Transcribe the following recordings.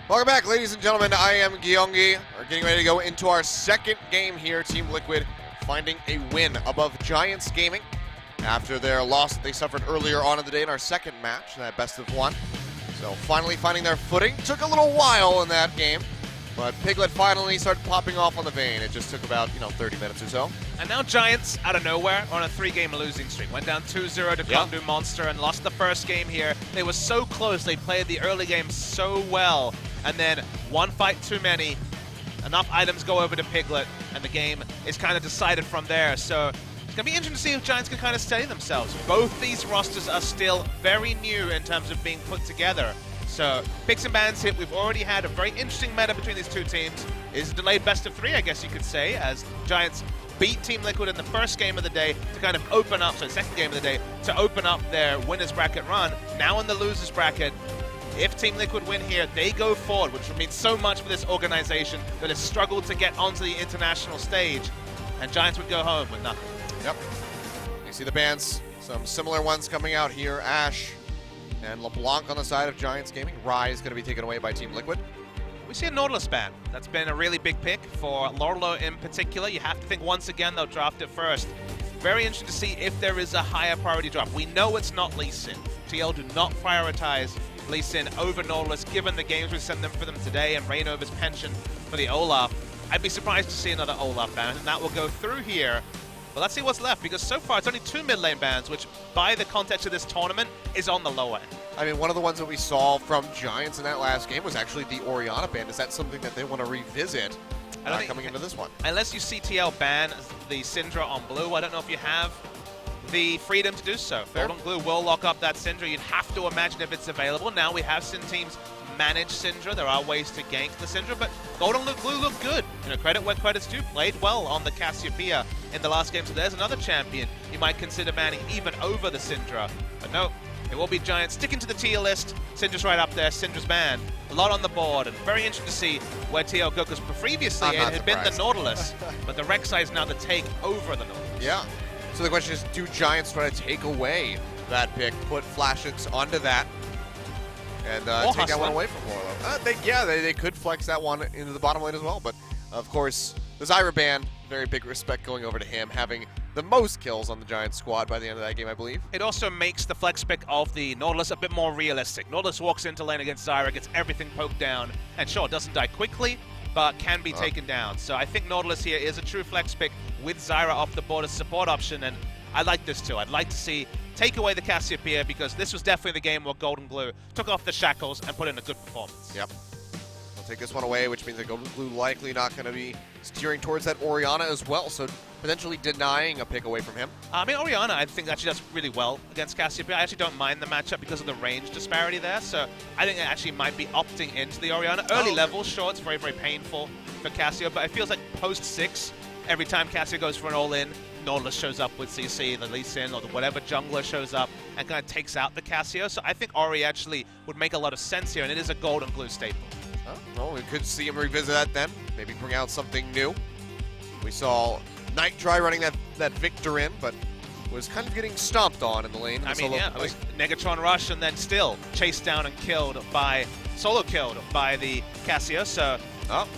Welcome back, ladies and gentlemen, to IEM Gyeonggi. We're getting ready to go into our second game here. Team Liquid finding a win above Giants Gaming after their loss that they suffered earlier on in the day in our second match, that best of one. So finally finding their footing. Took a little while in that game, but Piglet finally started popping off on the vein. It just took about, 30 minutes or so. And now Giants, out of nowhere, on a 3-game losing streak. Went down 2-0 to Gyeonggi Monster and lost the first game here. They were so close. They played the early game so well. And then one fight too many. Enough items go over to Piglet, and the game is kind of decided from there. So it's going to be interesting to see if Giants can kind of steady themselves. Both these rosters are still very new in terms of being put together. So picks and bans hit. We've already had a very interesting meta between these two teams. It's a delayed best of 3, I guess you could say, as Giants beat Team Liquid in the first game of the day to kind of open up, so second game of the day, to open up their winners bracket run. Now in the losers bracket, if Team Liquid win here, they go forward, which would mean so much for this organization that has struggled to get onto the international stage, and Giants would go home with nothing. Yep. You see the bans, some similar ones coming out here. Ash and LeBlanc on the side of Giants Gaming. Rai is going to be taken away by Team Liquid. We see a Nautilus ban. That's been a really big pick for Lorlo in particular. You have to think once again they'll draft it first. Very interesting to see if there is a higher priority drop. We know it's not Lee Sin. TL do not prioritize Lee Sin over Nautilus, given the games we send them for them today and Rainover's penchant for the Olaf. I'd be surprised to see another Olaf ban, and that will go through here. But let's see what's left, because so far it's only 2 mid lane bans, which by the context of this tournament is on the low end. I mean, one of the ones that we saw from Giants in that last game was actually the Orianna ban. Is that something that they want to revisit coming into this one? Unless you CTL ban the Syndra on blue, I don't know if you have the freedom to do so. Fair. Golden Glue will lock up that Syndra. You'd have to imagine if it's available. Now we have Sin teams manage Syndra. There are ways to gank the Syndra, but Golden Glue looked good. Credit where credit's due. Played well on the Cassiopeia in the last game, so there's another champion you might consider banning even over the Syndra. But no, it will be Giants sticking to the tier list. Syndra's right up there. Syndra's banned. A lot on the board, and very interesting to see where TL go, because previously it had been the Nautilus, but the Rek'Sai is now the take over the Nautilus. Yeah. So the question is, do Giants try to take away that pick, put Flashes onto that, and take that one away from Lorlo? They could flex that one into the bottom lane as well, but of course, the Zyra ban, very big respect going over to him, having the most kills on the Giants squad by the end of that game, I believe. It also makes the flex pick of the Nautilus a bit more realistic. Nautilus walks into lane against Zyra, gets everything poked down, and sure, doesn't die quickly, but can be taken down. So I think Nautilus here is a true flex pick with Zyra off the board as support option, and I like this too. I'd like to see take away the Cassiopeia, because this was definitely the game where Golden Glue took off the shackles and put in a good performance. Yep. We'll take this one away, which means that Golden Glue likely not going to be steering towards that Orianna as well, so potentially denying a pick away from him. I mean, Orianna, I think, actually does really well against Cassiopeia. I actually don't mind the matchup because of the range disparity there, so I think it actually might be opting into the Orianna. Early levels, sure, it's very, very painful for Cassio, but it feels like post-6, every time Cassio goes for an all-in, Nautilus shows up with CC, the Lee Sin, or whatever jungler shows up and kind of takes out the Cassio. So I think Ori actually would make a lot of sense here, and it is a Golden Glue staple. Well, we could see him revisit that then. Maybe bring out something new. We saw Nightdry running that Victor in, but was kind of getting stomped on in the lane. I mean, yeah, it was Negatron Rush and then still chased down and solo killed by the Cassio. So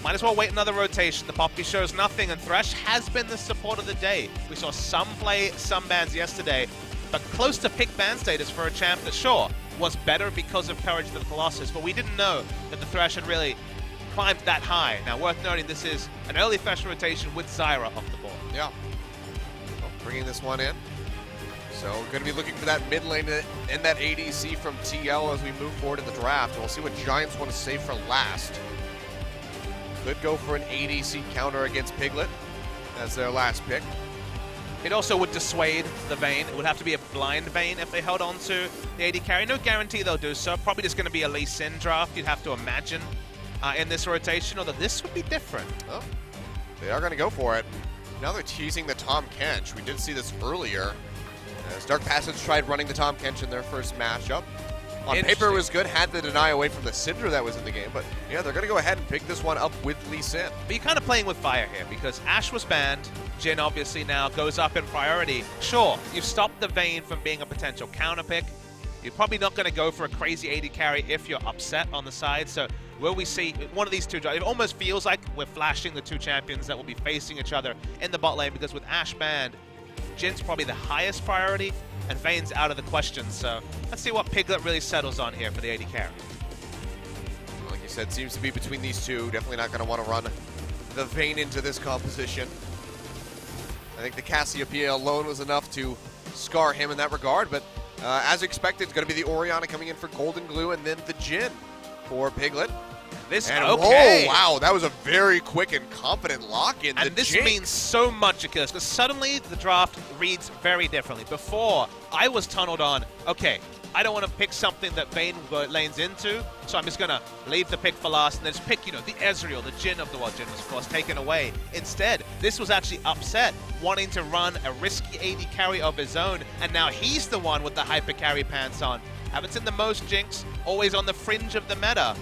might as well wait another rotation. The Poppy shows nothing, and Thresh has been the support of the day. We saw some play, some bans yesterday, but close to pick ban status for a champ that, sure, was better because of Courage of the Colossus, but we didn't know that the Thresh had really climbed that high. Now, worth noting, this is an early Thresh rotation with Zyra off the board. Yeah. Well, bringing this one in. So we're going to be looking for that mid lane and that ADC from TL as we move forward in the draft. And we'll see what Giants want to save for last. Could go for an ADC counter against Piglet as their last pick. It also would dissuade the Vayne. It would have to be a blind Vayne if they held on to the AD carry. No guarantee they'll do so. Probably just going to be a Lee Sin draft, you'd have to imagine, in this rotation, although this would be different. Oh, they are going to go for it. Now they're teasing the Tahm Kench. We did see this earlier, as Dark Passage tried running the Tahm Kench in their first matchup. On paper it was good, had the deny away from the Syndra that was in the game, but yeah, they're going to go ahead and pick this one up with Lee Sin. But you're kind of playing with fire here, because Ashe was banned, Jhin obviously now goes up in priority. Sure, you've stopped the Vayne from being a potential counter pick, You're probably not going to go for a crazy AD carry if you're upset on the side. So will we see one of these two? It almost feels like we're flashing the two champions that will be facing each other in the bot lane, because with Ashe banned, Jin's probably the highest priority, and Vayne's out of the question. So let's see what Piglet really settles on here for the AD carry. Like you said, seems to be between these two. Definitely not going to want to run the Vayne into this composition. I think the Cassiopeia alone was enough to scar him in that regard, but as expected, it's going to be the Orianna coming in for Golden Glue, and then the Jhin for Piglet. Okay. Oh, wow, that was a very quick and confident lock-in. And this means so much, Achilles, because suddenly the draft reads very differently. Before, I was tunneled on, okay, I don't want to pick something that Vayne lanes into, so I'm just going to leave the pick for last and then just pick, the Ezreal, the Jhin of the world. Jhin was, of course, taken away. Instead, this was actually upset, wanting to run a risky AD carry of his own, and now he's the one with the hyper carry pants on. Haven't seen the most Jinx, always on the fringe of the meta.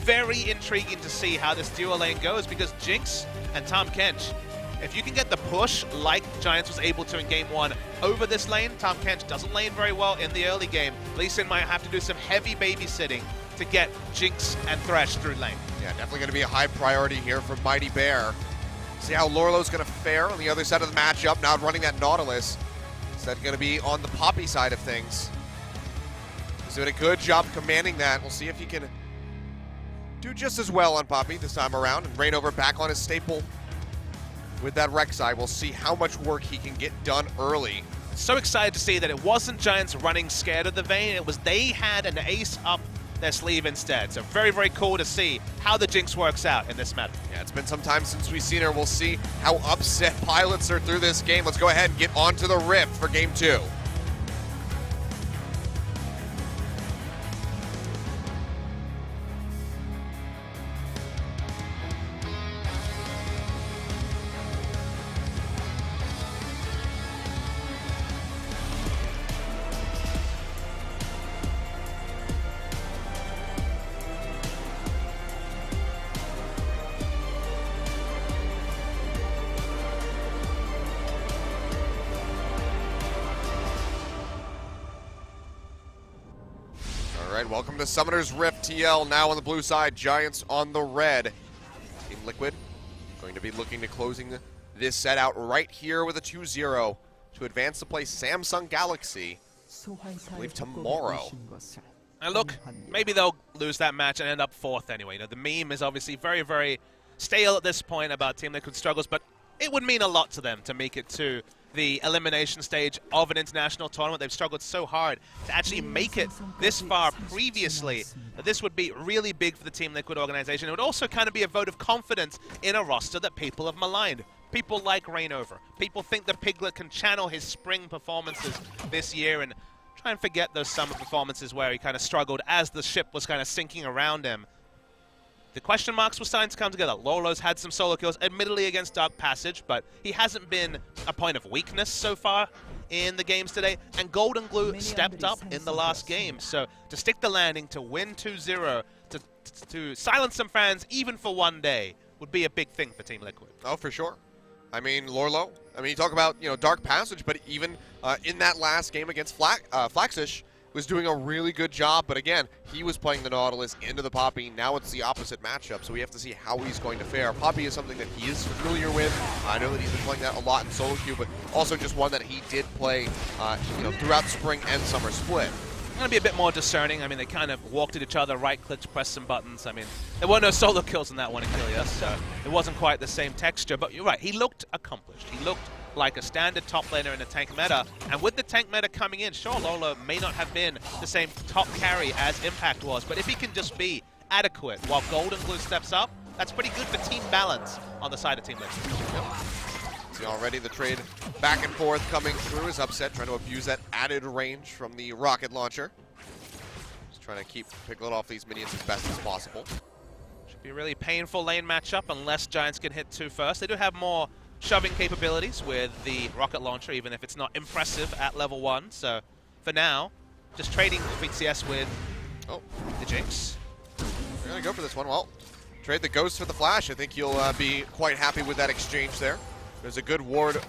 Very intriguing to see how this duo lane goes, because Jinx and Tahm Kench, if you can get the push like Giants was able to in game 1 over this lane, Tahm Kench doesn't lane very well in the early game. Lee Sin might have to do some heavy babysitting to get Jinx and Thresh through lane. Yeah, definitely going to be a high priority here for Mighty Bear. See how Lorlo's going to fare on the other side of the matchup, now running that Nautilus. Is that going to be on the Poppy side of things? He's doing a good job commanding that. We'll see if he can do just as well on Poppy this time around, and Reignover back on his staple with that Rek'Sai. We'll see how much work he can get done early. So excited to see that it wasn't Giants running scared of the Vayne, it was they had an ace up their sleeve instead. So very, very cool to see how the Jinx works out in this meta. Yeah, it's been some time since we've seen her. We'll see how upset pilots are through this game. Let's go ahead and get onto the Rift for game 2. Alright, welcome to Summoner's Rift TL, now on the blue side, Giants on the red. Team Liquid going to be looking to closing this set out right here with a 2-0 to advance to play Samsung Galaxy, I believe tomorrow. And look, maybe they'll lose that match and end up 4th anyway. The meme is obviously very, very stale at this point about Team Liquid struggles, but it would mean a lot to them to make it to the elimination stage of an international tournament. They've struggled so hard to actually make it this far previously. This would be really big for the Team Liquid organization. It would also kind of be a vote of confidence in a roster that people have maligned. People like Reignover. People think that Piglet can channel his spring performances this year and try and forget those summer performances where he kind of struggled as the ship was kind of sinking around him. The question marks were starting to come together. Lolo's had some solo kills, admittedly against Dark Passage, but he hasn't been a point of weakness so far in the games today. And Golden Glue stepped up in the last game. So to stick the landing, to win 2-0, to silence some fans even for one day would be a big thing for Team Liquid. Oh, for sure. I mean, Lorlo, you talk about, Dark Passage, but even in that last game against Flaxish, was doing a really good job, but again, he was playing the Nautilus into the Poppy. Now it's the opposite matchup, so we have to see how he's going to fare. Poppy is something that he is familiar with. I know that he's been playing that a lot in solo queue, but also just one that he did play, throughout spring and summer split. I'm going to be a bit more discerning. I mean, they kind of walked at each other, right-clicked, pressed some buttons. I mean, there were no solo kills in that one, Achilles, so it wasn't quite the same texture. But you're right, he looked accomplished. He looked like a standard top laner in the tank meta. And with the tank meta coming in, sure, Lolo may not have been the same top carry as Impact was, but if he can just be adequate while Golden Glue steps up, that's pretty good for team balance on the side of Team Liquid. Yep. See already the trade back and forth coming through is Upset, trying to abuse that added range from the rocket launcher. Just trying to keep Piglet off these minions as best as possible. Should be a really painful lane matchup unless Giants can hit 2 first. They do have more shoving capabilities with the rocket launcher, even if it's not impressive at level 1. So for now, just trading VCS with the Jinx. We're going to go for this one. Well, trade the Ghost for the Flash. I think you'll be quite happy with that exchange there. There's a good ward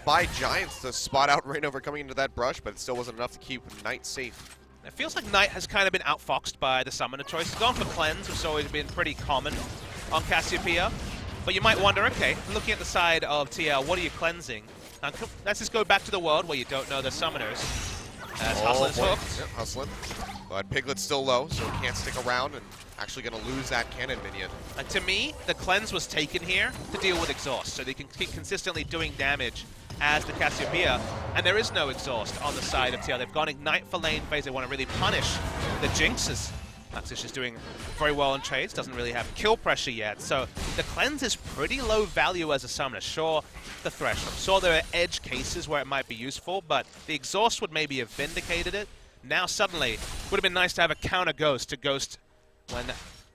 by Giants to spot out Reignover coming into that brush, but it still wasn't enough to keep Knight safe. It feels like Knight has kind of been outfoxed by the summoner choice. He's gone for Cleanse, which has always been pretty common on Cassiopeia. But you might wonder, okay, looking at the side of TL, what are you cleansing? Now, let's just go back to the world where you don't know the summoners. As Hustlin's hooked. Yep, Hustlin. But Piglet's still low, so he can't stick around and actually going to lose that cannon minion. To me, the cleanse was taken here to deal with exhaust, so they can keep consistently doing damage as the Cassiopeia, and there is no exhaust on the side of TL. They've gone Ignite for lane phase. They want to really punish the Jinxes. Laxish is doing very well in trades, doesn't really have kill pressure yet, so the cleanse is pretty low value as a summoner. Sure, the threshold. Sure, there are edge cases where it might be useful, but the exhaust would maybe have vindicated it. Now suddenly, would have been nice to have a counter ghost to ghost when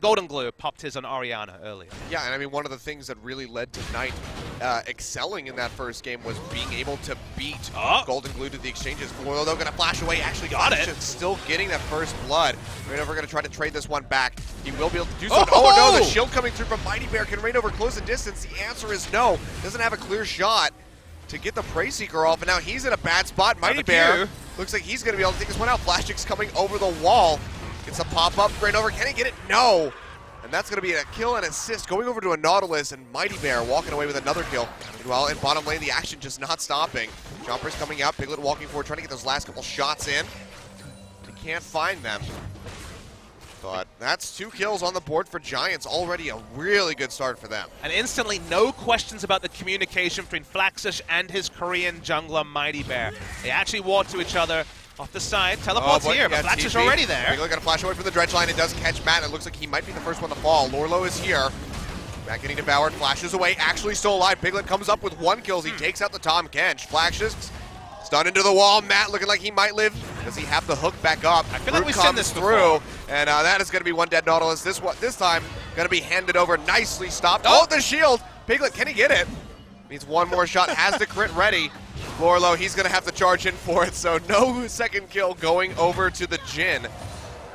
Golden Glue popped his on Orianna earlier. Yeah, and I mean, one of the things that really led to Knight excelling in that first game was being able to beat Golden Glue to the exchanges. Floro, though, going to flash away. Actually got it. Still getting that first blood. Rainover going to try to trade this one back. He will be able to do so. Oh, no, the shield coming through from Mighty Bear. Can Rainover close the distance? The answer is no. Doesn't have a clear shot to get the Prey Seeker off, and now he's in a bad spot. Mighty Bear looks like he's going to be able to take this one out. Flash Kick's coming over the wall. Gets a pop-up. Rainover, can he get it? No. And that's going to be a kill and assist going over to a Nautilus, and Mighty Bear walking away with another kill. Meanwhile, in bottom lane, the action just not stopping. Jumper's coming out, Piglet walking forward, trying to get those last couple shots in. He can't find them. But that's 2 kills on the board for Giants. Already a really good start for them. And instantly, no questions about the communication between Flaxish and his Korean jungler, Mighty Bear. They actually walk to each other. Off the side, teleports here, but Flaxish already there. Piglet got to flash away from the dredge line. It does catch Matt. It looks like he might be the first one to fall. Lorlo is here. Matt getting devoured, flashes away, actually still alive. Piglet comes up with 1 kill. He takes out the Tom Kench. Flashes, stunned into the wall. Matt looking like he might live. Does he have the hook back up? I feel like we've seen this through. And that is going to be 1 dead Nautilus. This time going to be handed over, nicely stopped. Oh, the shield. Piglet, can he get it? Needs 1 more shot, has the crit ready. Lorlo, he's going to have to charge in for it, so no second kill going over to the Jhin.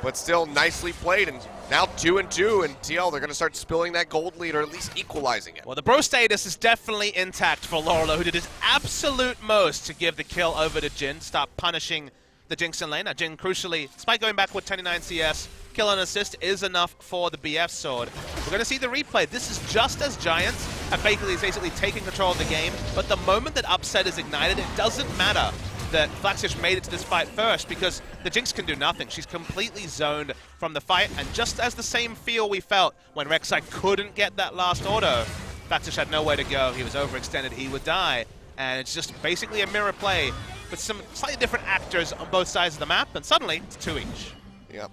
But still nicely played, and now 2-2, and TL, they're going to start spilling that gold lead, or at least equalizing it. Well, the bro status is definitely intact for Lorlo, who did his absolute most to give the kill over to Jhin, stop punishing the Jinx in lane. Now Jhin, crucially, despite going back with 29 CS, kill and assist is enough for the BF sword. We're going to see the replay. This is just as Giants have basically taken control of the game, but the moment that Upset is ignited, it doesn't matter that Flaxish made it to this fight first, because the Jinx can do nothing. She's completely zoned from the fight, and just as the same feel we felt when Rek'Sai couldn't get that last auto, Flaxish had nowhere to go. He was overextended, he would die, and it's just basically a mirror play with some slightly different actors on both sides of the map, and suddenly it's 2 each. Yep.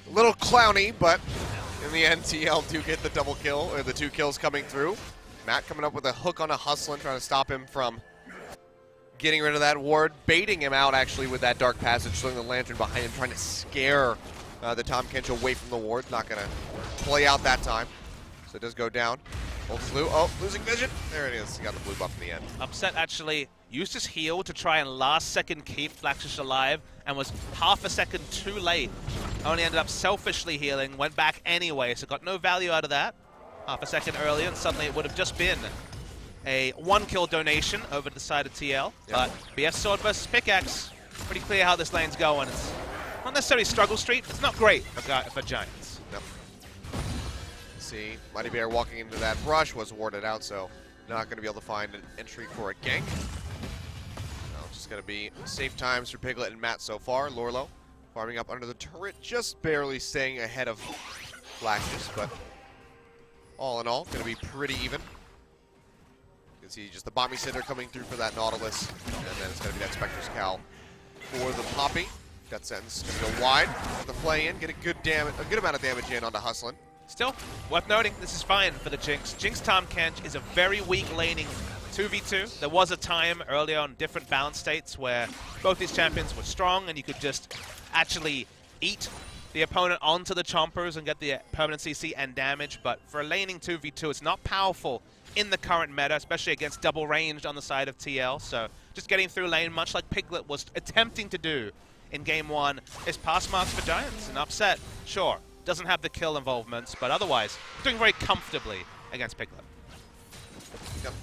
A little clowny, but in the end, TL do get the double kill, or the 2 kills coming through. Matt coming up with a hook on a Hustlin, trying to stop him from getting rid of that ward, baiting him out actually with that Dark Passage, throwing the Lantern behind him, trying to scare the Tom Kench away from the ward. Not going to play out that time. So it does go down. Old Flu, oh, losing vision. There it is. He got the blue buff in the end. Upset actually used his heal to try and last second keep Flaxish alive, and was half a second too late. Only ended up selfishly healing, went back anyway, so got no value out of that. Half a second earlier, and suddenly it would have just been a 1-kill donation over to the side of TL. Yep. But BF Sword versus Pickaxe, pretty clear how this lane's going. It's not necessarily struggle street, it's not great for Giants. Yep. See, Mighty Bear walking into that brush, was warded out, so not going to be able to find an entry for a gank. Just going to be safe times for Piglet and Matt so far. Lorlo farming up under the turret, just barely staying ahead of Flashes, but all in all, going to be pretty even. You can see just the Bomby Cinder coming through for that Nautilus, and then it's going to be that Spectre's Cowl for the Poppy. Got Sentence going to go wide, the play in, get a good amount of damage in onto Hustlin. Still, worth noting, this is fine for the Jinx. Jinx Tom Kench is a very weak laning 2v2. There was a time earlier on different balance states where both these champions were strong and you could just actually eat the opponent onto the chompers and get the permanent CC and damage, but for a laning 2v2, it's not powerful in the current meta, especially against double ranged on the side of TL, so just getting through lane, much like Piglet was attempting to do in game 1, is pass marks for Giants. And Upset, sure, doesn't have the kill involvements, but otherwise, doing very comfortably against Piglet. Yep,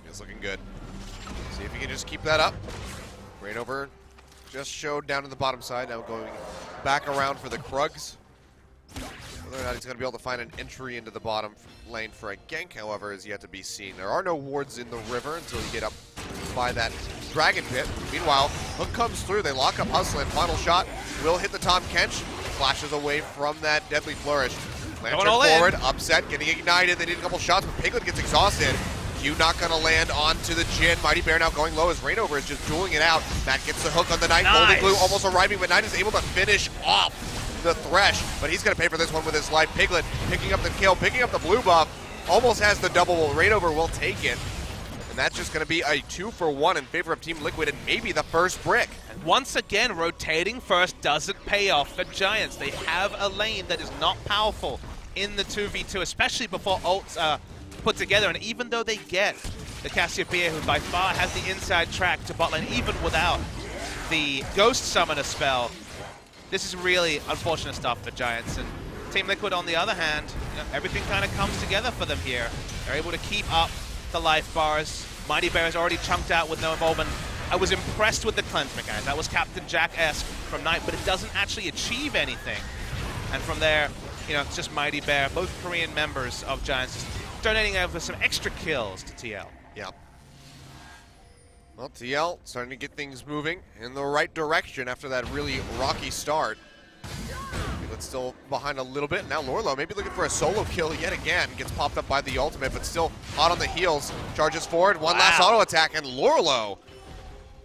it's looking good. See if he can just keep that up. Rainover just showed down to the bottom side, now going back around for the Krugs. Whether or not he's going to be able to find an entry into the bottom lane for a gank, however, is yet to be seen. There are no wards in the river until you get up by that Dragon Pit. Meanwhile, Hook comes through. They lock up Hustlin. Final shot will hit the Tom Kench. Flashes away from that Deadly Flourish. Lantern forward, Upset, getting ignited. They need a couple shots, but Piglet gets exhausted. Q not going to land onto the Jhin. Mighty Bear now going low as Rainover is just dueling it out. Matt gets the hook on the Knight. Nice. Golden Glue almost arriving, but Knight is able to finish off the Thresh, but he's going to pay for this one with his life. Piglet picking up the kill, picking up the blue buff, almost has the double. Rainover will take it, and that's just going to be a 2-for-1 in favor of Team Liquid and maybe the first brick. And once again, rotating first doesn't pay off for Giants. They have a lane that is not powerful in the 2v2, especially before ults are put together, and even though they get the Cassiopeia, who by far has the inside track to bot lane, even without the Ghost Summoner spell, this is really unfortunate stuff for Giants. And Team Liquid, on the other hand, everything kind of comes together for them here. They're able to keep up the life bars. Mighty Bear is already chunked out with no involvement. I was impressed with the cleanse mechanic. That was Captain Jack-esque from Knight, but it doesn't actually achieve anything. And from there, it's just Mighty Bear, both Korean members of Giants, just donating over some extra kills to TL. Yeah. Well, TL starting to get things moving in the right direction after that really rocky start. Piglet's still behind a little bit. Now Lorlo maybe looking for a solo kill yet again. Gets popped up by the ultimate, but still hot on the heels. Charges forward, one last auto attack, and Lorlo,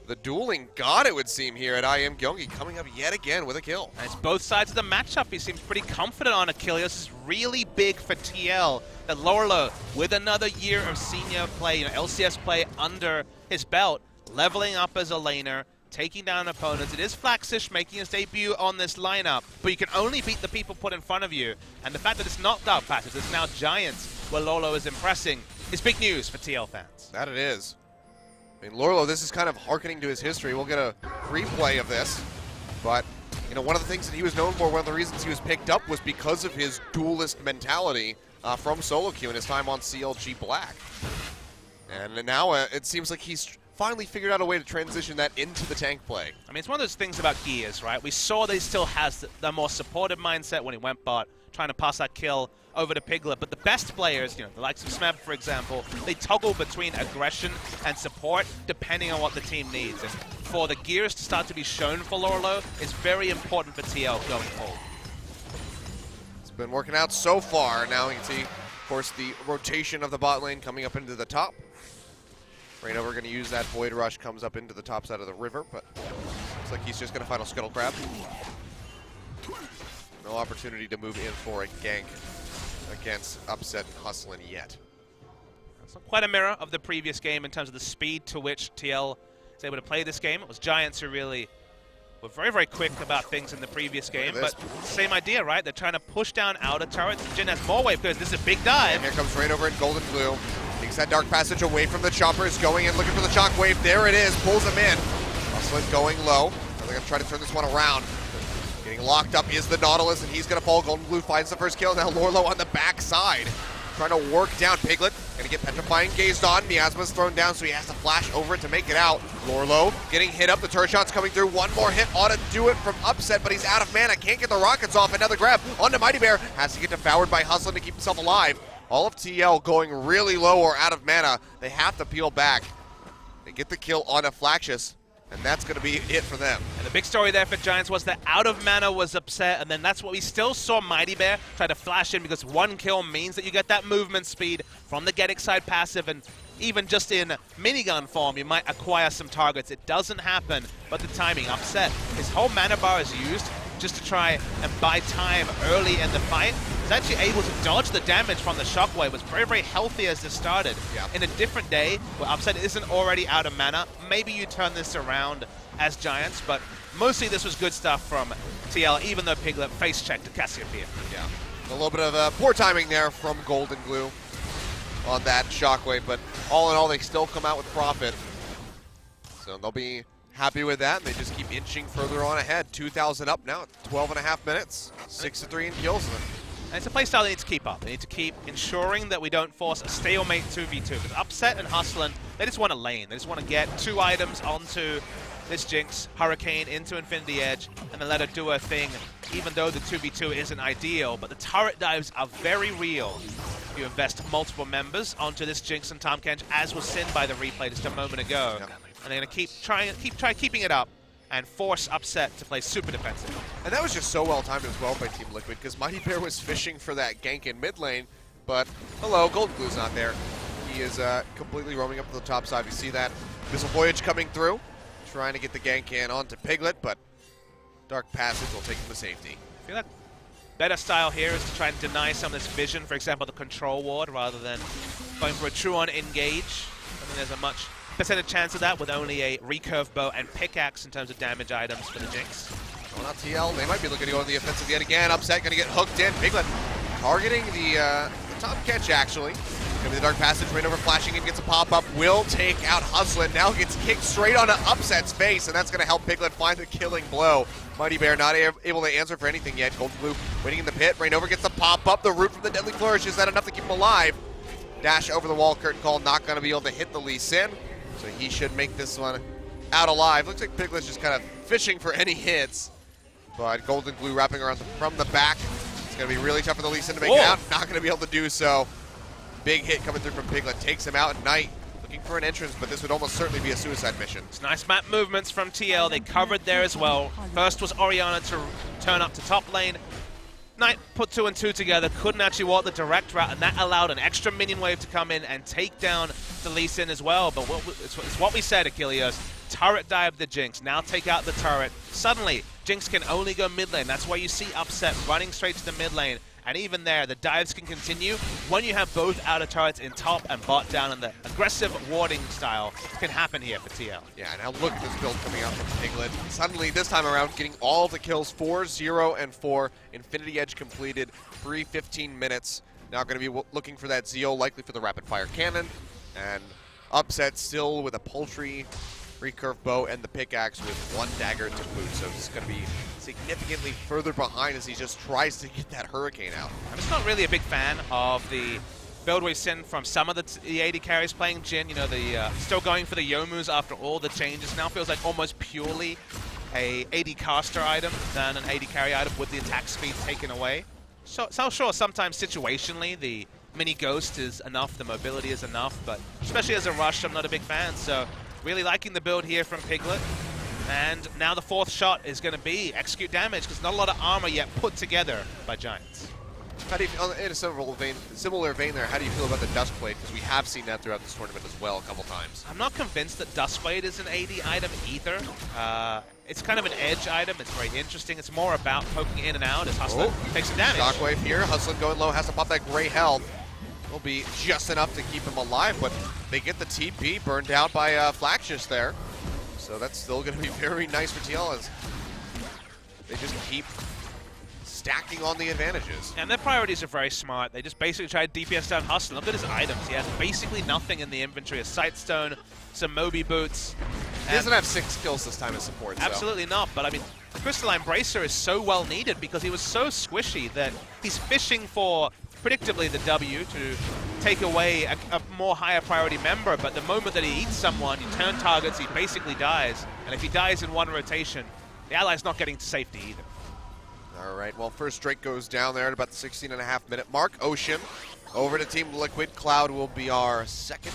the dueling god it would seem here at IEM Gyeonggi, coming up yet again with a kill. And it's both sides of the matchup. He seems pretty confident on a kill. This is really big for TL. That Lorlo, with another year of senior play, LCS play under his belt, leveling up as a laner, taking down opponents. It is Flaxish making his debut on this lineup, but you can only beat the people put in front of you. And the fact that it's not Dark Passage, it's now Giants, where Lorlo is impressing, is big news for TL fans. That it is. I mean, Lorlo, this is kind of hearkening to his history. We'll get a replay of this, but one of the things that he was known for, one of the reasons he was picked up was because of his duelist mentality from solo queue in his time on CLG Black. And now it seems like he's finally figured out a way to transition that into the tank play. I mean, it's one of those things about Gears, right? We saw that he still has the more supportive mindset when he went bot, trying to pass that kill over to Piglet. But the best players, the likes of Smeb, for example, they toggle between aggression and support depending on what the team needs. And for the Gears to start to be shown for Lorlo is very important for TL going forward. It's been working out so far. Now you can see, of course, the rotation of the bot lane coming up into the top. Rainover going to use that Void Rush, comes up into the top side of the river, but looks like he's just going to final Scuttle Crab. No opportunity to move in for a gank against Upset and Hustlin yet. It's not quite a mirror of the previous game in terms of the speed to which TL is able to play this game. It was Giants who really were very, very quick about things in the previous game, but same idea, right? They're trying to push down outer turrets. Jhin has more wave because this is a big dive. And here comes Rainover in Golden Blue. Takes that Dark Passage away from the Choppers, going in, looking for the Shockwave. There it is, pulls him in. Hustlin going low. They're going to try to turn this one around. Getting locked up is the Nautilus, and he's going to fall. Golden Blue finds the first kill. Now Lorlo on the backside, trying to work down Piglet. Going to get Petrifying gazed on. Miasma's thrown down, so he has to flash over it to make it out. Lorlo getting hit up. The turret shot's coming through. One more hit ought to do it from Upset, but he's out of mana. Can't get the rockets off. Another grab onto Mighty Bear. Has to get devoured by Hustlin to keep himself alive. All of TL going really low or out of mana. They have to peel back. They get the kill on a Flaxius, and that's going to be it for them. And the big story there for Giants was that out of mana was Upset, and then that's what we still saw Mighty Bear try to flash in, because one kill means that you get that movement speed from the Getic side passive, and even just in minigun form, you might acquire some targets. It doesn't happen, but the timing, Upset. His whole mana bar is used just to try and buy time early in the fight. He's actually able to dodge the damage from the Shockwave. Was very, very healthy as this started. Yeah. In a different day, where Upset isn't already out of mana, maybe you turn this around as Giants, but mostly this was good stuff from TL, even though Piglet face-checked to Cassiopeia. Yeah, a little bit of poor timing there from Golden Glue on that Shockwave, but all in all, they still come out with profit. So they'll be happy with that, and they just keep inching further on ahead. 2,000 up now, 12.5 minutes, 6-3 in kills. And it's a playstyle they need to keep up. They need to keep ensuring that we don't force a stalemate 2v2. Because Upset and Hustlin, they just want to lane. They just want to get 2 items onto this Jinx Hurricane into Infinity Edge and then let her do her thing, even though the 2v2 isn't ideal. But the turret dives are very real. You invest multiple members onto this Jinx and Tahm Kench, as was seen by the replay just a moment ago. Yep. And they're going to keeping it up and force Upset to play super defensive. And that was just so well timed as well by Team Liquid, because Mighty Bear was fishing for that gank in mid lane, but hello, Golden Glue's not there. He is completely roaming up to the top side. We see that Missile Voyage coming through, trying to get the gank in onto Piglet, but Dark Passage will take him to safety. I feel like better style here is to try and deny some of this vision, for example, the control ward, rather than going for a true-on engage. I think there's a much percentage chance of that with only a recurve bow and pickaxe in terms of damage items for the Jinx. Well, not TL. They might be looking to go on the offensive yet again. Upset going to get hooked in. Piglet targeting the top catch, actually. Gonna be the Dark Passage. Rain over flashing in, gets a pop-up. Will take out Hustlin. Now gets kicked straight onto Upset's face, and that's going to help Piglet find the killing blow. Mighty Bear not able to answer for anything yet. Golden Glue waiting in the pit. Rain over gets the pop-up. The root from the Deadly Flourish. Is that enough to keep him alive? Dash over the wall. Curtain Call not going to be able to hit the Lee Sin. So he should make this one out alive. Looks like Piglet's just kind of fishing for any hits. But Golden Glue wrapping around from the back. It's going to be really tough for the Lee Sin to make it out. Not going to be able to do so. Big hit coming through from Piglet. Takes him out. Knight looking for an entrance, but this would almost certainly be a suicide mission. It's nice map movements from TL. They covered there as well. First was Orianna to turn up to top lane. Knight put 2 and 2 together, couldn't actually walk the direct route, and that allowed an extra minion wave to come in and take down the Lee Sin as well. But it's what we said, Achilles. Turret dive the Jinx, now take out the turret. Suddenly, Jinx can only go mid lane. That's why you see Upset running straight to the mid lane. And even there, the dives can continue when you have both outer turrets in top and bot down, and the aggressive warding style can happen here for TL. Yeah, now look at this build coming out from Piglet. Suddenly, this time around, getting all the kills, 4, 0, and 4. Infinity Edge completed, 15 minutes. Now going to be looking for that Zeo, likely for the rapid fire cannon. And Upset still with a Poultry recurve bow and the pickaxe with 1 dagger to boot. So it's going to be significantly further behind as he just tries to get that Hurricane out. I'm just not really a big fan of the build we've seen from some of the AD carries playing Jhin. You know, the still going for the Yomus after all the changes. Now feels like almost purely a AD caster item than an AD carry item with the attack speed taken away. So sure, sometimes situationally the mini ghost is enough, the mobility is enough, but especially as a rush, I'm not a big fan. So really liking the build here from Piglet. And now the 4th shot is going to be execute damage, because not a lot of armor yet put together by Giants. How do you, in a similar vein there, how do you feel about the Duskblade? Because we have seen that throughout this tournament as well a couple times. I'm not convinced that Duskblade is an AD item either. It's kind of an edge item. It's very interesting. It's more about poking in and out as Hustler takes some damage. Shockwave here. Hustler going low, has to pop that gray health. Will be just enough to keep him alive, but they get the TP burned out by Flaxius there. So that's still going to be very nice for TL as they just keep stacking on the advantages. And their priorities are very smart. They just basically try to DPS down Hustler. Look at his items. He has basically nothing in the inventory. A Sightstone, some Moby Boots. He doesn't have 6 skills this time as support. Absolutely not, but I mean, the Crystalline Bracer is so well needed because he was so squishy that he's fishing for, predictably, the W to take away a more higher priority member, but the moment that he eats someone, you turn targets, he basically dies, and if he dies in 1 rotation, the ally's not getting to safety either. All right, well, first Drake goes down there at about the 16.5-minute mark. Ocean over to Team Liquid. Cloud will be our second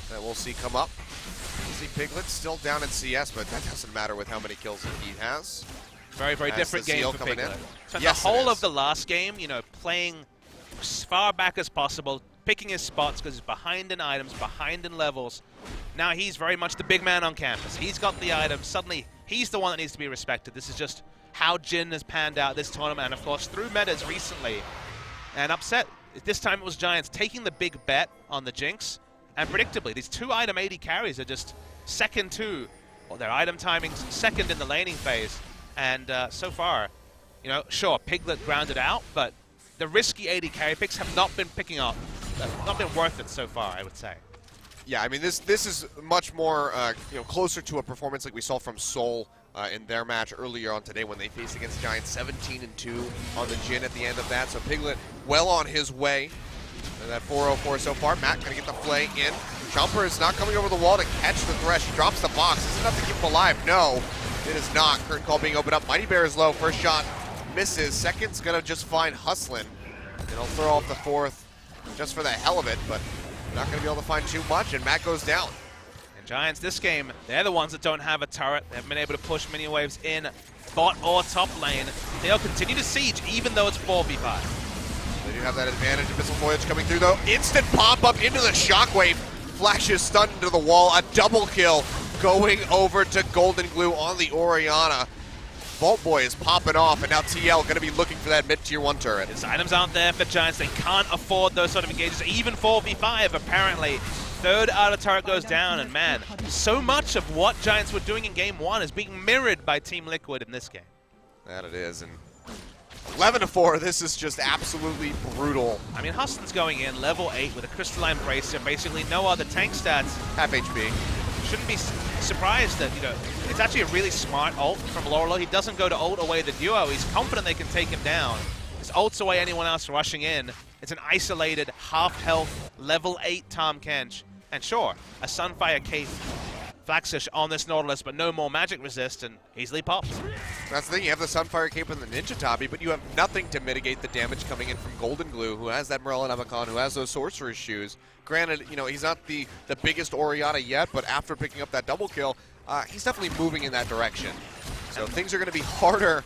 that we'll see come up. You see Piglet still down in CS, but that doesn't matter with how many kills he has. Very, very different game for Piglet. Spent Yes, the whole of the last game, you know, playing as far back as possible, picking his spots because he's behind in items, behind in levels. Now he's very much the big man on campus. He's got the items. Suddenly, he's the one that needs to be respected. This is just how Jhin has panned out this tournament, and of course through metas recently. And Upset, this time it was Giants taking the big bet on the Jinx, and predictably, these 2 item AD carries are just second to, well, their item timing's second in the laning phase. And so far, you know, sure, Piglet grounded out, but the risky AD carry picks have not been picking up, not been worth it so far, I would say. Yeah, I mean, this is much more you know, closer to a performance like we saw from Seoul in their match earlier on today when they faced against Giants, 17-2 on the Jhin at the end of that. So Piglet well on his way. And that 404 so far. Matt gonna get the play in. Jumper is not coming over the wall to catch the Thresh. He drops the box. Is it enough to keep him alive? No, it is not. Curtain call being opened up. Mighty Bear is low. First shot misses. Second's going to just find Hustlin. And he'll throw off the fourth just for the hell of it, but not going to be able to find too much, and Matt goes down. And Giants this game, they're the ones that don't have a turret. They haven't been able to push mini waves in bot or top lane. They'll continue to siege, even though it's 4v5. They do have that advantage. Abyssal Voyage coming through, though. Instant pop-up into the Shockwave. Flashes stunned into the wall. A double kill going over to Golden Glue on the Orianna. Vault Boy is popping off, and now TL going to be looking for that mid-tier 1 turret. His items aren't there for Giants. They can't afford those sort of engages. Even 4v5, apparently. Third outer turret goes down, and man, so much of what Giants were doing in Game 1 is being mirrored by Team Liquid in this game. That it is, and 11-4, this is just absolutely brutal. I mean, Huston's going in, level 8 with a Crystalline Bracer, basically no other tank stats. Half HP. Shouldn't be surprised that, it's actually a really smart ult from Lorelo. He doesn't go to ult away the duo. He's confident they can take him down. His ults away anyone else rushing in. It's an isolated, half-health, level 8 Tahm Kench. And sure, a Sunfire Cape Flaxish on this Nautilus, but no more magic resist, and easily pops. That's the thing, you have the Sunfire Cape and the Ninja Tabi, but you have nothing to mitigate the damage coming in from Golden Glue, who has that Morel and Amakan, who has those Sorcerer's Shoes. Granted, he's not the biggest Orianna yet, but after picking up that double kill, he's definitely moving in that direction. So things are going to be harder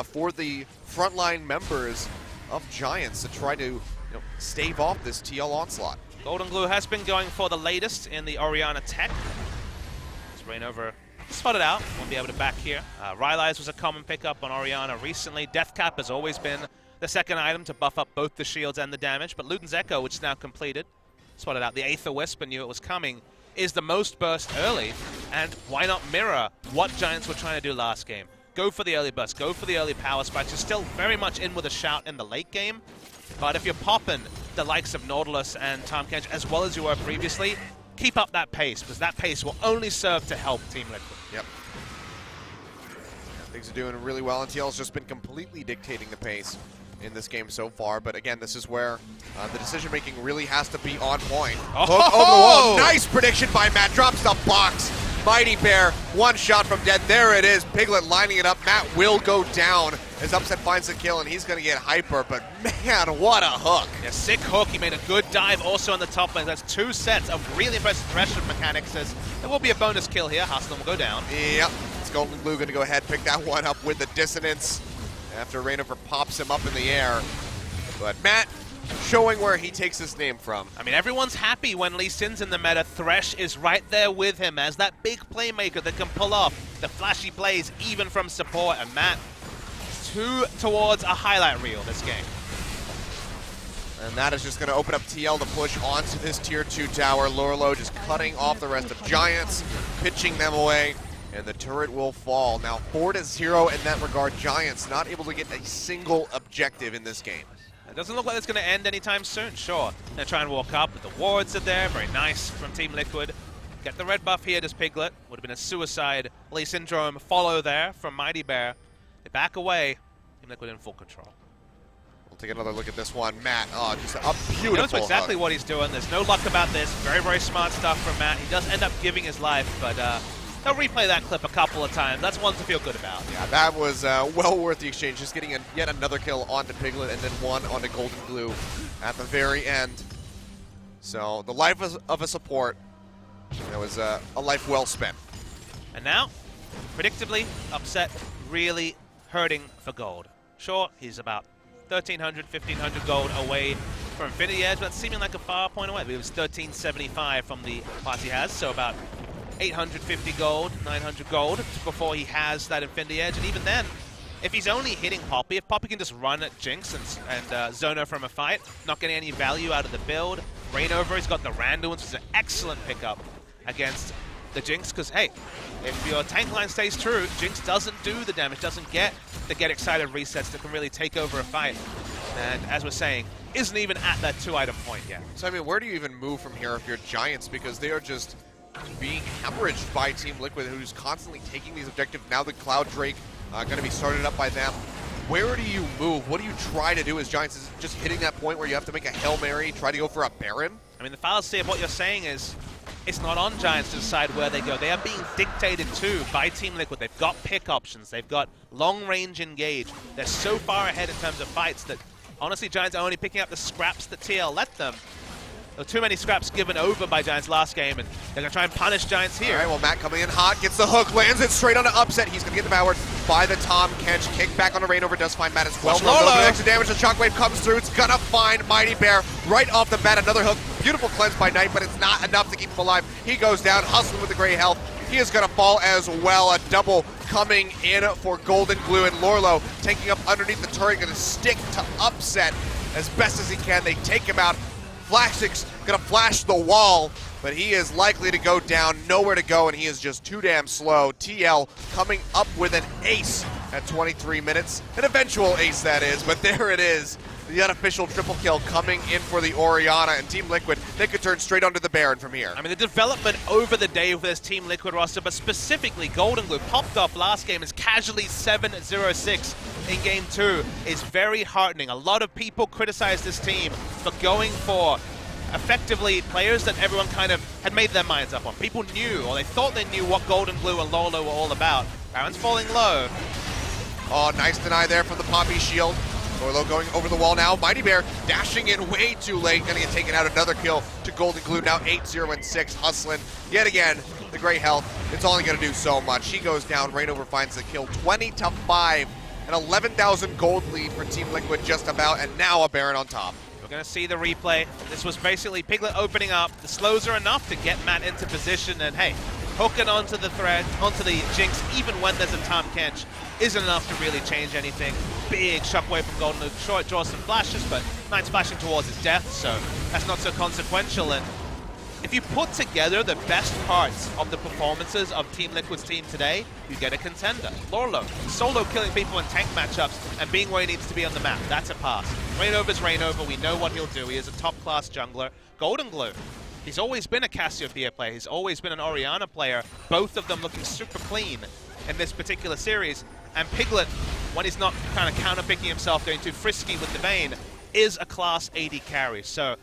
for the frontline members of Giants to try to stave off this TL onslaught. Golden Glue has been going for the latest in the Orianna tech. Rainover spotted out, won't be able to back here. Rylai's was a common pickup on Orianna recently. Death Cap has always been the second item to buff up both the shields and the damage, but Luden's Echo, which is now completed, spotted out. The Aether Wisp and knew it was coming, is the most burst early, and why not mirror what Giants were trying to do last game? Go for the early burst, go for the early power spikes. You're still very much in with a shout in the late game, but if you're popping the likes of Nautilus and Tahm Kench as well as you were previously, keep up that pace, because that pace will only serve to help Team Liquid. Yep. Things are doing really well, and TL's just been completely dictating the pace in this game so far. But again, this is where the decision-making really has to be on point. Oh! Hook over the wall. Nice prediction by Matt. Drops the box. Mighty Bear, one shot from dead. There it is. Piglet lining it up. Matt will go down as Upset finds the kill, and he's going to get hyper. But man, what a hook. Yeah, sick hook. He made a good dive also on the top lane. That's 2 sets of really impressive pressure mechanics. There will be a bonus kill here. Hustle will go down. Yep. It's Golden Glue going to go ahead, pick that one up with the dissonance after Rainover pops him up in the air. But Matt showing where he takes his name from. I mean, everyone's happy when Lee Sin's in the meta. Thresh is right there with him as that big playmaker that can pull off the flashy plays even from support. And Matt, towards a highlight reel this game. And that is just going to open up TL to push onto this tier 2 tower. Lorelo just cutting off the rest of Giants, pitching them away, and the turret will fall. Now 4-0 in that regard. Giants not able to get a single objective in this game. It doesn't look like it's going to end anytime soon, sure. They're trying to walk up, but the wards are there. Very nice from Team Liquid. Get the red buff here, does Piglet. Would have been a suicide. Lee Syndrome follow there from Mighty Bear. They back away. Team Liquid in full control. We'll take another look at this one. Matt, just a beautiful He knows exactly hug. what he's doing. There's no luck about this. Very, very smart stuff from Matt. He does end up giving his life, but they'll replay that clip a couple of times. That's one to feel good about. Yeah, that was well worth the exchange. Just getting yet another kill onto Piglet and then one onto Golden Glue at the very end. So the life of a support, it was a life well spent. And now, predictably, Upset really hurting for gold. Sure, he's about 1,300, 1,500 gold away from Infinity Edge, but that's seeming like a far point away. It was 1,375 from the parts he has, so about 850 gold, 900 gold before he has that Infinity Edge. And even then, if he's only hitting Poppy, if Poppy can just run at Jinx and zone her from a fight, not getting any value out of the build. Rainover, he's got the Randuin, which is an excellent pickup against the Jinx, because hey, if your tank line stays true, Jinx doesn't do the damage, doesn't get the get excited resets that can really take over a fight. And as we're saying, isn't even at that 2-item point yet. So I mean, where do you even move from here if you're Giants? Because they are just being hemorrhaged by Team Liquid, who's constantly taking these objectives. Now the Cloud Drake going to be started up by them. Where do you move? What do you try to do as Giants? Is it just hitting that point where you have to make a Hail Mary, try to go for a Baron? I mean, the fallacy of what you're saying is it's not on Giants to decide where they go. They are being dictated to by Team Liquid. They've got pick options. They've got long-range engage. They're so far ahead in terms of fights that, honestly, Giants are only picking up the scraps that TL let them. There were too many scraps given over by Giants last game, and they're going to try and punish Giants here. All right, well, Matt coming in hot, gets the hook, lands it straight on an upset. He's going to get devoured by the Tom Kench. Kick back on the Rainover does find Matt as well. A little bit of extra damage. The Shockwave comes through. It's going to find Mighty Bear right off the bat. Another hook. Beautiful cleanse by Knight, but it's not enough to keep him alive. He goes down, hustling with the gray health. He is going to fall as well. A double coming in for Golden Glue, and Lorlo taking up underneath the turret, going to stick to upset as best as he can. They take him out. Flashstick's gonna flash the wall, but he is likely to go down, nowhere to go, and he is just too damn slow. TL coming up with an ace at 23 minutes. An eventual ace, that is, but there it is. The unofficial triple kill coming in for the Orianna, and Team Liquid, they could turn straight onto the Baron from here. I mean, the development over the day of this Team Liquid roster, but specifically Golden Glue, popped off last game as casually 7-0-6 in Game 2, is very heartening. A lot of people criticize this team for going for effectively players that everyone kind of had made their minds up on. People knew, or they thought they knew, what Golden Glue and Lolo were all about. Baron's falling low. Oh, nice deny there from the Poppy shield. Lorlo going over the wall now. Mighty Bear dashing in way too late. Gonna get taken out. Another kill to Golden Glue. Now 8-0-6. Hustling yet again. The great health. It's only gonna do so much. He goes down. Rainover finds the kill. 20-5. An 11,000 gold lead for Team Liquid just about. And now a Baron on top. We're going to see the replay. This was basically Piglet opening up. The slows are enough to get Matt into position. And hey, hooking onto the thread, onto the Jinx, even when there's a Tom Kench, isn't enough to really change anything. Big shockwave from Golden Glue. Sure, it draws some flashes, but Knight's flashing towards his death, so that's not so consequential. And if you put together the best parts of the performances of Team Liquid's team today, you get a contender. Lorlo, solo killing people in tank matchups and being where he needs to be on the map. That's a pass. Rainover's Rainover. We know what he'll do. He is a top-class jungler. Golden Glue, he's always been a Cassiopeia player. He's always been an Orianna player. Both of them looking super clean in this particular series. And Piglet, when he's not kind of counter-picking himself, going too frisky with the Vayne, is a class AD carry. So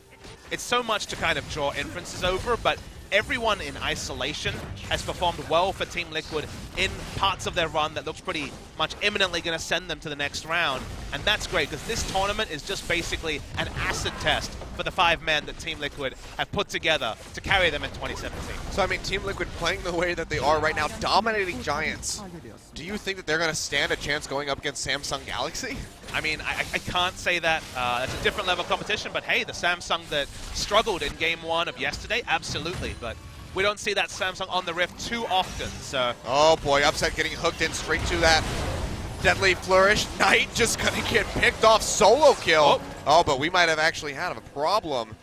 it's so much to kind of draw inferences over, but everyone in isolation has performed well for Team Liquid in parts of their run that looks pretty much imminently going to send them to the next round. And that's great, because this tournament is just basically an acid test for the 5 men that Team Liquid have put together to carry them in 2017. So, I mean, Team Liquid playing the way that they are right now, dominating Giants. Do you think that they're going to stand a chance going up against Samsung Galaxy? I mean, I can't say that. It's a different level of competition, but hey, the Samsung that struggled in Game 1 of yesterday, absolutely. But we don't see that Samsung on the Rift too often, so... Oh boy, Upset getting hooked in straight to that deadly flourish. Knight just going to get picked off, solo kill. Oh, but we might have actually had a problem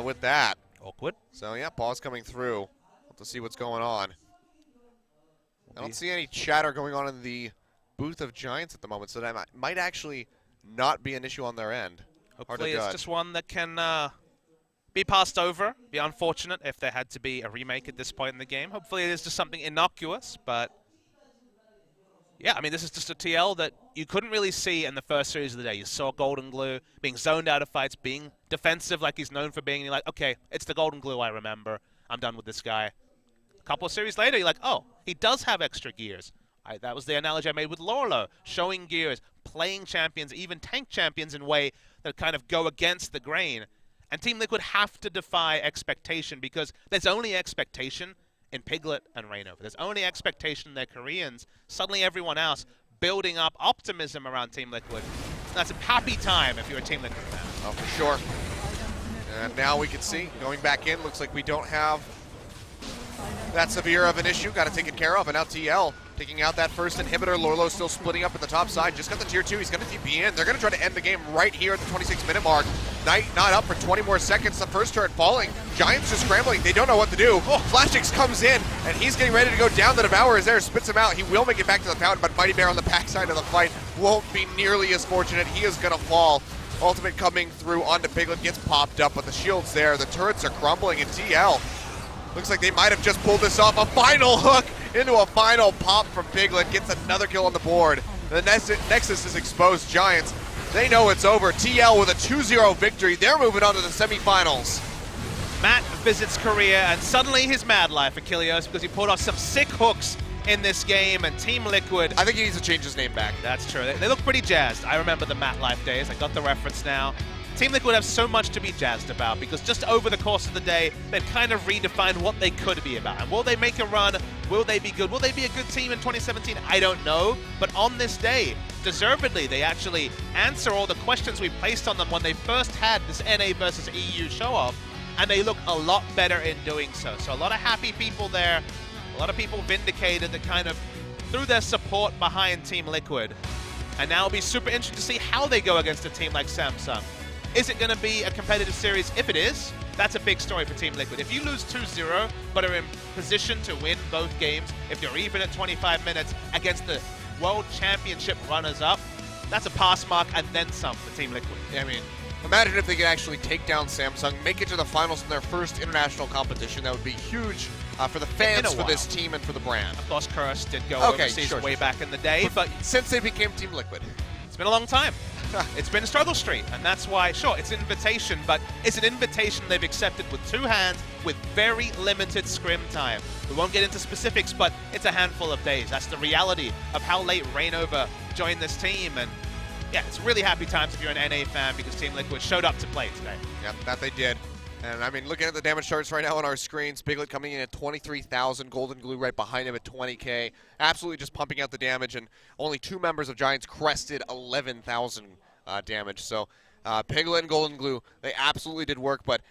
with that. Awkward. So yeah, pause coming through. We'll have to see what's going on. I don't see any chatter going on in the booth of Giants at the moment, so that might actually not be an issue on their end. Hopefully it's just one that can be passed over. Be unfortunate if there had to be a remake at this point in the game. Hopefully it is just something innocuous, but yeah, I mean, this is just a TL that you couldn't really see in the first series of the day. You saw Golden Glue being zoned out of fights, being defensive like he's known for being. You're like, okay, it's the Golden Glue I remember. I'm done with this guy. A couple of series later, you're like, oh, he does have extra gears. That was the analogy I made with Lorlo, showing gears, playing champions, even tank champions in a way that kind of go against the grain. And Team Liquid have to defy expectation, because there's only expectation in Piglet and Rainover. There's only expectation in their Koreans. Suddenly everyone else building up optimism around Team Liquid. That's a happy time if you're a Team Liquid fan. Oh, for sure. And now we can see, going back in, looks like we don't have that severe of an issue. Got it taken care of, and now TL taking out that first inhibitor. Lorlo still splitting up at the top side. Just got the tier 2. He's going to TP in. They're going to try to end the game right here at the 26-minute mark. Knight not up for 20 more seconds. The first turret falling. Giants just scrambling. They don't know what to do. Oh, Flashix comes in, and he's getting ready to go down. The Devourer is there, spits him out. He will make it back to the fountain, but Mighty Bear on the backside of the fight won't be nearly as fortunate. He is going to fall. Ultimate coming through onto Piglet, gets popped up, but the shield's there. The turrets are crumbling, and TL looks like they might have just pulled this off. A final hook into a final pop from Piglet. Gets another kill on the board. The Nexus is exposed. Giants, they know it's over. TL with a 2-0 victory. They're moving on to the semifinals. Matt visits Korea, and suddenly he's mad life, Achilles, because he pulled off some sick hooks in this game, and Team Liquid... I think he needs to change his name back. That's true. They look pretty jazzed. I remember the Matt Life days. I got the reference now. Team Liquid have so much to be jazzed about because just over the course of the day, they've kind of redefined what they could be about. And will they make a run? Will they be good? Will they be a good team in 2017? I don't know. But on this day, deservedly, they actually answer all the questions we placed on them when they first had this NA versus EU show-off. And they look a lot better in doing so. So a lot of happy people there. A lot of people vindicated that kind of threw their support behind Team Liquid. And now it'll be super interesting to see how they go against a team like Samsung. Is it going to be a competitive series? If it is, that's a big story for Team Liquid. If you lose 2-0, but are in position to win both games, if you're even at 25 minutes against the World Championship runners-up, that's a pass mark and then some for Team Liquid. Yeah, I mean, imagine if they could actually take down Samsung, make it to the finals in their first international competition. That would be huge for the fans, for this team, and for the brand. Of course, Curse did go overseas way back in the day, but since they became Team Liquid, it's been a long time. It's been a struggle street, and that's why, sure, it's an invitation, but it's an invitation they've accepted with two hands with very limited scrim time. We won't get into specifics, but it's a handful of days. That's the reality of how late Rainover joined this team, and yeah, it's really happy times if you're an NA fan because Team Liquid showed up to play today. Yeah, that they did. And I mean, looking at the damage charts right now on our screens, Piglet coming in at 23,000, Golden Glue right behind him at 20K. Absolutely just pumping out the damage, and only two members of Giants crested 11,000 damage. So Piglet and Golden Glue, they absolutely did work, but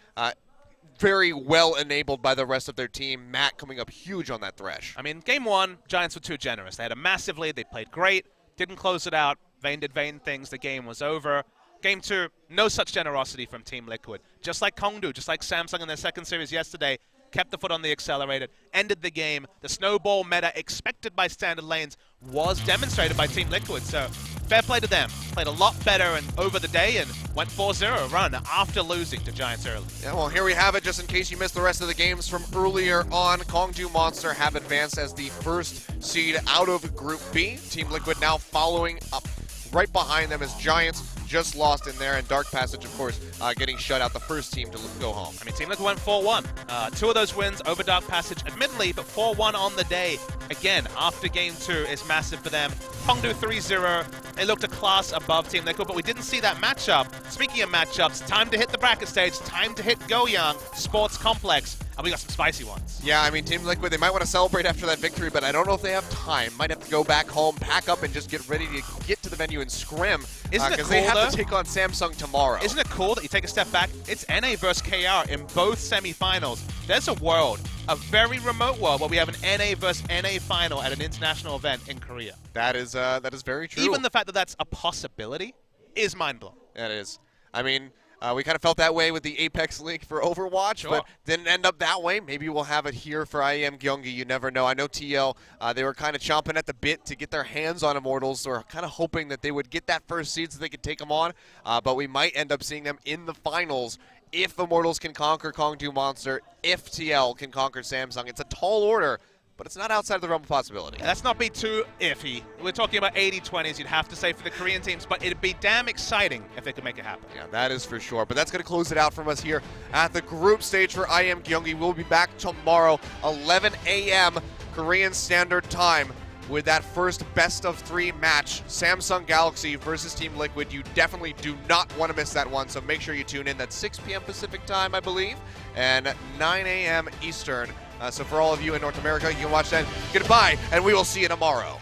very well enabled by the rest of their team. Matt coming up huge on that Thresh. I mean, game one, Giants were too generous. They had a massive lead, they played great, didn't close it out, Vayne did Vayne things, the game was over. Game two, no such generosity from Team Liquid. Just like Gyeonggi, just like Samsung in their second series yesterday, kept the foot on the accelerator, ended the game. The snowball meta expected by standard lanes was demonstrated by Team Liquid, so fair play to them. Played a lot better and over the day and went 4-0 run after losing to Giants early. Yeah, well, here we have it. Just in case you missed the rest of the games from earlier on, Gyeonggi Monster have advanced as the first seed out of Group B. Team Liquid now following up right behind them as Giants just lost in there, and Dark Passage, of course, getting shut out, the first team to go home. I mean, Team Liquid went 4-1. Two of those wins over Dark Passage, admittedly, but 4-1 on the day. Again, after Game 2 is massive for them. Gyeonggi 3-0. They looked a class above Team Liquid, but we didn't see that matchup. Speaking of matchups, time to hit the bracket stage, time to hit Goyang Sports Complex. And we got some spicy ones. Yeah, I mean, Team Liquid, they might want to celebrate after that victory, but I don't know if they have time. Might have to go back home, pack up, and just get ready to get to the venue and scrim. Isn't it cool, because they have to take on Samsung tomorrow. Isn't it cool that you take a step back? It's NA versus KR in both semifinals. There's a world, a very remote world, where we have an NA versus NA final at an international event in Korea. That is very true. Even the fact that that's a possibility is mind-blowing. It is. I mean, we kind of felt that way with the Apex League for Overwatch, but didn't end up that way. Maybe we'll have it here for IEM Gyeonggi. You never know. I know TL, they were kind of chomping at the bit to get their hands on Immortals, or kind of hoping that they would get that first seed so they could take them on, but we might end up seeing them in the finals if Immortals can conquer Gyeonggi Monster, if TL can conquer Samsung. It's a tall order, but it's not outside of the realm of possibility. Let's not be too iffy. We're talking about 80-20s, you'd have to say, for the Korean teams, but it'd be damn exciting if they could make it happen. Yeah, that is for sure. But that's going to close it out from us here at the group stage for IEM Gyeonggi. We'll be back tomorrow, 11 a.m. Korean Standard Time, with that first best-of-3 match, Samsung Galaxy versus Team Liquid. You definitely do not want to miss that one, so make sure you tune in. That's 6 p.m. Pacific Time, I believe, and 9 a.m. Eastern. So for all of you in North America, you can watch that. Goodbye, and we will see you tomorrow.